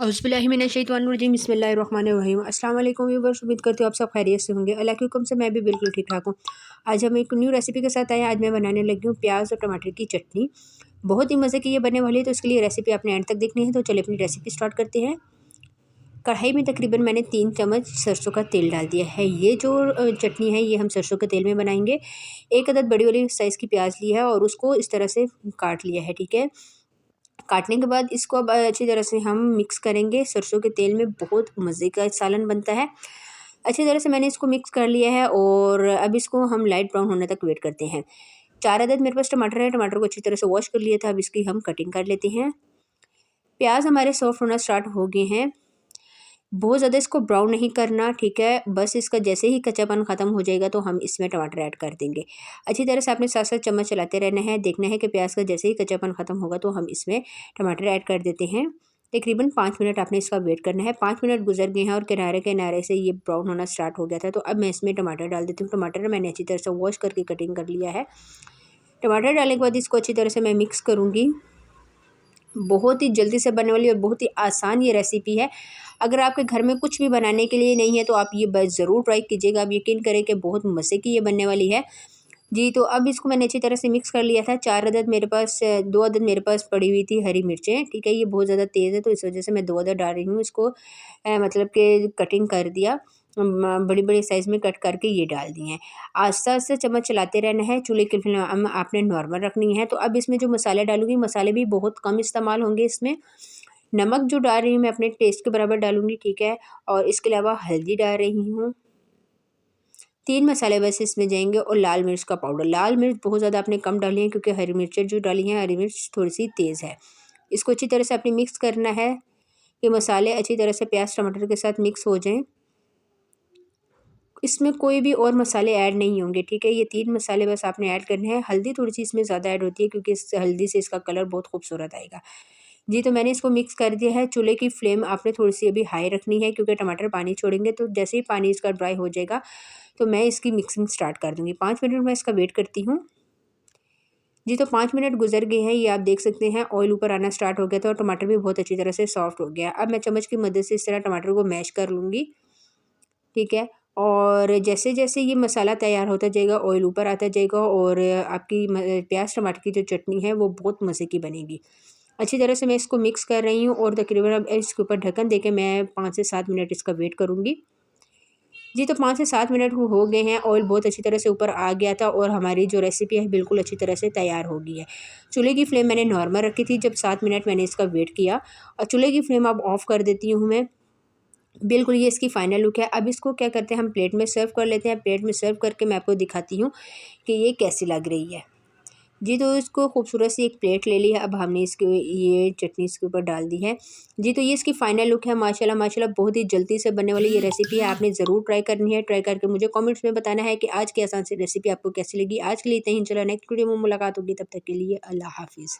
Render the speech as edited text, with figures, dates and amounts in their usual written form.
औज़ुबिल्लाहिमिनश्शैतानिर्रजीम बिस्मिल्लाहिर्रहमानिर्रहीम। अस्सलाम वालेकुम व्यूअर्स, उम्मीद करती हूँ आप सब खैरियत से होंगे। अल्लाह के हुक्म से मैं भी बिल्कुल ठीक ठाक हूँ। आज हम एक न्यू रेसिपी के साथ आए हैं। आज मैं बनाने लगी हूँ प्याज और टमाटर की चटनी। बहुत ही मज़े की ये बनने वाली है, तो इसके लिए रेसिपी आपने एंड तक देखनी है। तो चलिए अपनी रेसिपी स्टार्ट करते हैं। कढ़ाई में तकरीबन मैंने 3 चम्मच सरसों का तेल डाल दिया है। ये जो चटनी है ये हम सरसों के तेल में बनाएंगे। एक अदद बड़ी वाली साइज़ की प्याज ली है और उसको इस तरह से काट लिया है, ठीक है। काटने के बाद इसको अब अच्छी तरह से हम मिक्स करेंगे। सरसों के तेल में बहुत मज़े का सालन बनता है। अच्छी तरह से मैंने इसको मिक्स कर लिया है और अब इसको हम लाइट ब्राउन होने तक वेट करते हैं। 4 अदद मेरे पास टमाटर है, टमाटर को अच्छी तरह से वॉश कर लिया था। अब इसकी हम कटिंग कर लेते हैं। प्याज हमारे सॉफ्ट होना स्टार्ट हो गए हैं। बहुत ज़्यादा इसको ब्राउन नहीं करना, ठीक है। बस इसका जैसे ही कच्चापन ख़त्म हो जाएगा तो हम इसमें टमाटर ऐड कर देंगे। अच्छी तरह से आपने साथ साथ चम्मच चलाते रहना है। देखना है कि प्याज का जैसे ही कच्चापन ख़त्म होगा तो हम इसमें टमाटर ऐड कर देते हैं। तकरीबन 5 मिनट आपने इसका वेट करना है। 5 मिनट गुजर गए हैं और किनारे किनारे से ये ब्राउन होना स्टार्ट हो गया था। तो अब मैं इसमें टमाटर डाल देती हूँ। टमाटर मैंने अच्छी तरह से वॉश करके कटिंग कर लिया है। टमाटर डालने के बाद इसको अच्छी तरह से मैं मिक्स करूँगी। बहुत ही जल्दी से बनने वाली और बहुत ही आसान ये रेसिपी है। अगर आपके घर में कुछ भी बनाने के लिए नहीं है तो आप ये बस ज़रूर ट्राई कीजिएगा। आप यकीन करें कि बहुत मज़े की ये बनने वाली है। जी, तो अब इसको मैंने अच्छी तरह से मिक्स कर लिया था। 4 अदद मेरे पास 2 अदद मेरे पास पड़ी हुई थी हरी मिर्चें, ठीक है। ये बहुत ज़्यादा तेज़ है तो इस वजह से मैं 2 अदद डाल रही हूँ। इसको मतलब कि कटिंग कर दिया। बड़ी-बड़ी साइज़ में कट करके ये डाल दिए हैं। आस्ते-आस्ते चम्मच चलाते रहना है। चूल्हे की फ्लेम आपने नॉर्मल रखनी है। तो अब इसमें जो मसाले डालूँगी, मसाले भी बहुत कम इस्तेमाल होंगे इसमें। नमक जो डाल रही हूँ मैं अपने टेस्ट के बराबर डालूँगी, ठीक है। और इसके अलावा हल्दी डाल रही हूँ। 3 मसाले बस इसमें जाएँगे और लाल मिर्च का पाउडर। लाल मिर्च बहुत ज़्यादा आपने कम डाली है क्योंकि हरी मिर्चें जो डाली हैं, हरी मिर्च थोड़ी-सी तेज़ है। इसको अच्छी तरह से आपने मिक्स करना है। ये मसाले अच्छी तरह से प्याज़ टमाटर के साथ मिक्स हो जाएँ। इसमें कोई भी और मसाले ऐड नहीं होंगे, ठीक है। ये 3 मसाले बस आपने ऐड करने हैं। हल्दी थोड़ी-सी इसमें ज़्यादा ऐड होती है क्योंकि इस हल्दी से इसका कलर बहुत खूबसूरत आएगा। जी, तो मैंने इसको मिक्स कर दिया है। चूल्हे की फ्लेम आपने थोड़ी-सी अभी हाई रखनी है क्योंकि टमाटर पानी छोड़ेंगे, तो जैसे ही पानी इसका ड्राई हो जाएगा तो मैं इसकी मिक्सिंग स्टार्ट कर दूँगी। 5 मिनट मैं इसका वेट करती हूँ। जी, तो 5 मिनट गुज़र गए हैं। ये आप देख सकते हैं ऑयल ऊपर आना स्टार्ट हो गया था और टमाटर भी बहुत अच्छी तरह से सॉफ्ट हो गया। अब मैं चम्मच की मदद से इस तरह टमाटर को मैश कर लूँगी, ठीक है। और जैसे-जैसे ये मसाला तैयार होता जाएगा, ऑयल ऊपर आता जाएगा और आपकी प्याज़ टमाटर की जो चटनी है वो बहुत मज़े की बनेगी। अच्छी तरह से मैं इसको मिक्स कर रही हूँ और तकरीबन अब इसके ऊपर ढक्कन देके मैं 5 से 7 मिनट इसका वेट करूँगी। जी, तो 5 से 7 मिनट हो गए हैं। ऑयल बहुत अच्छी तरह से ऊपर आ गया था और हमारी जो रेसिपी है बिल्कुल अच्छी तरह से तैयार हो गई है। चूल्हे की फ्लेम मैंने नॉर्मल रखी थी जब 7 मिनट मैंने इसका वेट किया और चूल्हे की फ्लेम अब ऑफ़ कर देती हूँ मैं। बिल्कुल ये इसकी फाइनल लुक है। अब इसको क्या करते हैं, हम प्लेट में सर्व कर लेते हैं। प्लेट में सर्व करके मैं आपको दिखाती हूँ कि ये कैसी लग रही है। जी, तो इसको खूबसूरत सी एक प्लेट ले ली है। अब हमने इसके ये चटनी इसके ऊपर डाल दी है। जी, तो ये इसकी फाइनल लुक है। माशाल्लाह माशाल्लाह बहुत ही जल्दी से बनने वाली ये रेसिपी है। आपने ज़रूर ट्राई करनी है। ट्राई करके मुझे कमेंट्स में बताना है कि आज की आसान सी रेसिपी आपको कैसी लगी। आज के लिए इतना ही। चलो नेक्स्ट वीडियो में मुलाकात होगी, तब तक के लिए अल्लाह हाफ़िज़।